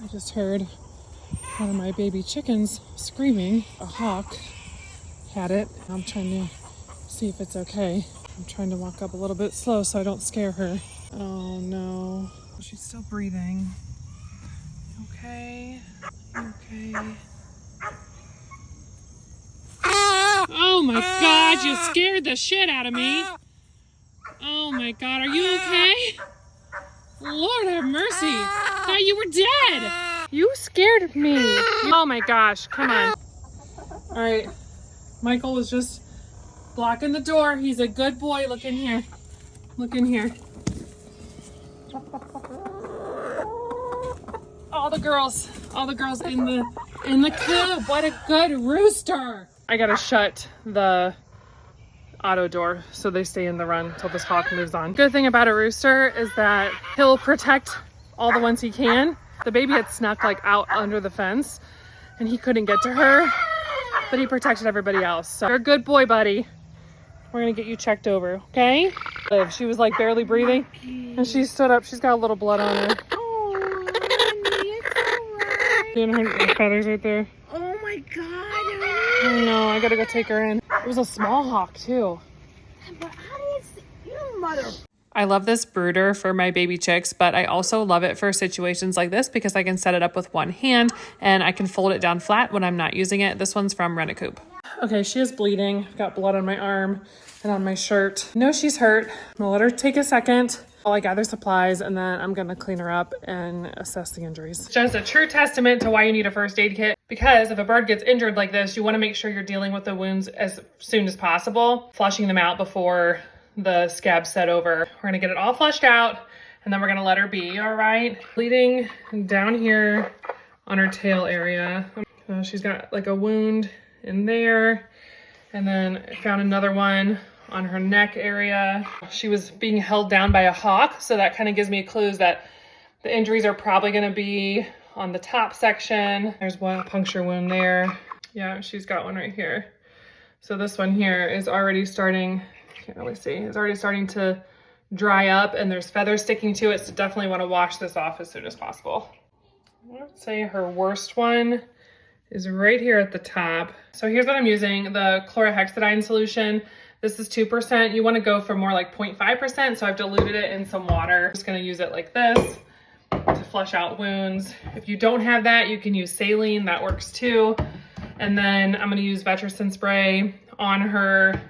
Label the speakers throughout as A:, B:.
A: I just heard one of my baby chickens screaming. A hawk had it. I'm trying to see if it's okay. I'm trying to walk up a little bit slow so I don't scare her. Oh no. She's still breathing. Okay. Okay. Oh my God, you scared the shit out of me. Oh my God, are you okay? Lord have mercy. Thought you were dead. You scared me. Oh my gosh, come on. All right, Michael was just blocking the door. He's a good boy. Look in here. Look in here. All the girls in the coop. What a good rooster. I gotta shut the auto door so they stay in the run until this hawk moves on. Good thing about a rooster is that he'll protect all the ones he can. The baby had snuck like out under the fence and he couldn't get to her, but he protected everybody else. So you're a good boy, buddy. We're gonna get you checked over, okay? She was like barely breathing and she stood up. She's got a little blood on her.
B: Oh, honey, it's all right.
A: Seeing her feathers right there.
B: Oh my God,
A: I know, I gotta go take her in. It was a small hawk too.
B: But how do you see your mother?
A: I love this brooder for my baby chicks, but I also love it for situations like this because I can set it up with one hand and I can fold it down flat when I'm not using it. This one's from Rent-A-Coop. Okay, she is bleeding. I've got blood on my arm and on my shirt. No, she's hurt. I'm gonna let her take a second while I gather supplies and then I'm gonna clean her up and assess the injuries. Just a true testament to why you need a first aid kit, because if a bird gets injured like this, you wanna make sure you're dealing with the wounds as soon as possible, flushing them out before the scab set over. We're gonna get it all flushed out and then we're gonna let her be, all right? Bleeding down here on her tail area. She's got like a wound in there, and then found another one on her neck area. She was being held down by a hawk, so that kind of gives me clues that the injuries are probably gonna be on the top section. There's one puncture wound there. Yeah, she's got one right here. So this one here is already starting, can't really see, it's already starting to dry up and there's feathers sticking to it, so definitely wanna wash this off as soon as possible. I would say her worst one is right here at the top. So here's what I'm using, the chlorhexidine solution. This is 2%. You wanna go for more like 0.5%, so I've diluted it in some water. I'm just gonna use it like this to flush out wounds. If you don't have that, you can use saline, that works too. And then I'm gonna use Vetericyn spray on her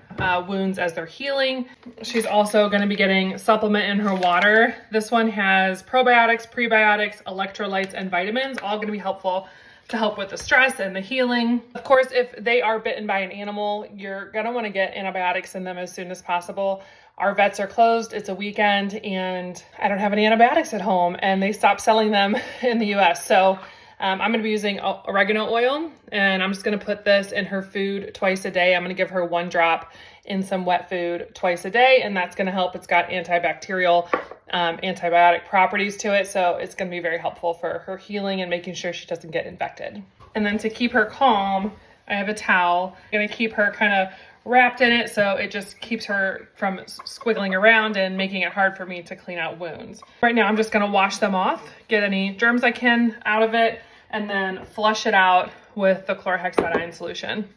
A: wounds as they're healing. She's also gonna be getting supplement in her water. This one has probiotics, prebiotics, electrolytes, and vitamins, all gonna be helpful to help with the stress and the healing. Of course, if they are bitten by an animal, you're gonna wanna get antibiotics in them as soon as possible. Our vets are closed, it's a weekend, and I don't have any antibiotics at home, and they stopped selling them in the US. So I'm gonna be using oregano oil, and I'm just gonna put this in her food twice a day. I'm gonna give her 1 drop in some wet food twice a day, and that's gonna help. It's got antibacterial, antibiotic properties to it, so it's gonna be very helpful for her healing and making sure she doesn't get infected. And then to keep her calm, I have a towel. I'm gonna keep her kind of wrapped in it so it just keeps her from squiggling around and making it hard for me to clean out wounds. Right now I'm just gonna wash them off, get any germs I can out of it, and then flush it out with the chlorhexidine solution.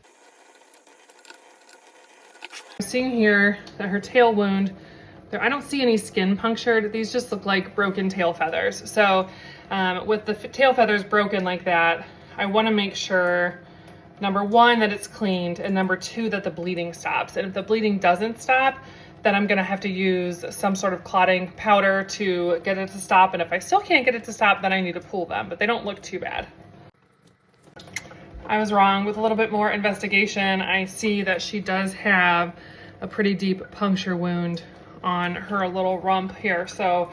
A: I'm seeing here that her tail wound, I don't see any skin punctured. These just look like broken tail feathers. So with the tail feathers broken like that, I wanna make sure, number 1, that it's cleaned, and number 2, that the bleeding stops. And if the bleeding doesn't stop, then I'm gonna have to use some sort of clotting powder to get it to stop. And if I still can't get it to stop, then I need to pull them, but they don't look too bad. I was wrong. With a little bit more investigation, I see that she does have a pretty deep puncture wound on her little rump here. So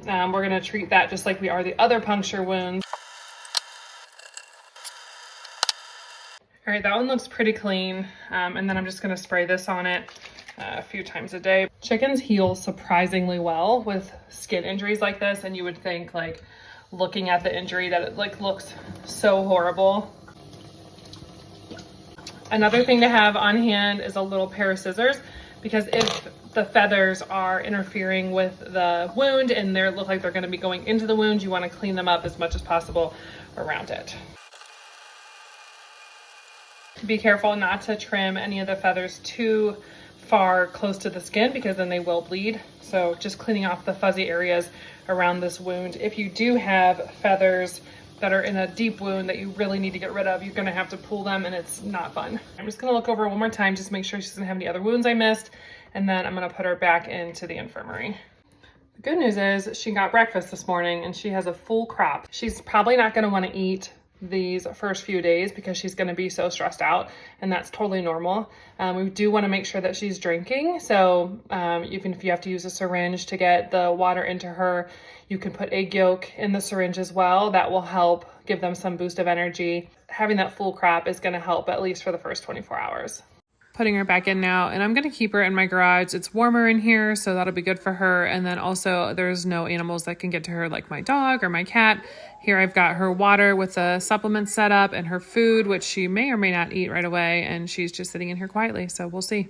A: we're gonna treat that just like we are the other puncture wounds. All right, that one looks pretty clean. And then I'm just gonna spray this on it a few times a day. Chickens heal surprisingly well with skin injuries like this, and you would think, like, looking at the injury, that it like looks so horrible. Another thing to have on hand is a little pair of scissors, because if the feathers are interfering with the wound and they look like they're going to be going into the wound, you want to clean them up as much as possible around it. Be careful not to trim any of the feathers too far close to the skin because then they will bleed. So just cleaning off the fuzzy areas around this wound. If you do have feathers that are in a deep wound that you really need to get rid of, you're gonna have to pull them and it's not fun. I'm just gonna look over one more time, just make sure she doesn't have any other wounds I missed, and then I'm gonna put her back into the infirmary. The good news is she got breakfast this morning and she has a full crop. She's probably not gonna wanna eat these first few days because she's going to be so stressed out, and that's totally normal. We do want to make sure that she's drinking, so even if you have to use a syringe to get the water into her, you can put egg yolk in the syringe as well. That will help give them some boost of energy. Having that full crop is going to help at least for the first 24 hours. Putting her back in now, and I'm going to keep her in my garage. It's warmer in here, so that'll be good for her. And then also there's no animals that can get to her like my dog or my cat. Here I've got her water with a supplement set up and her food, which she may or may not eat right away. And she's just sitting in here quietly, so we'll see.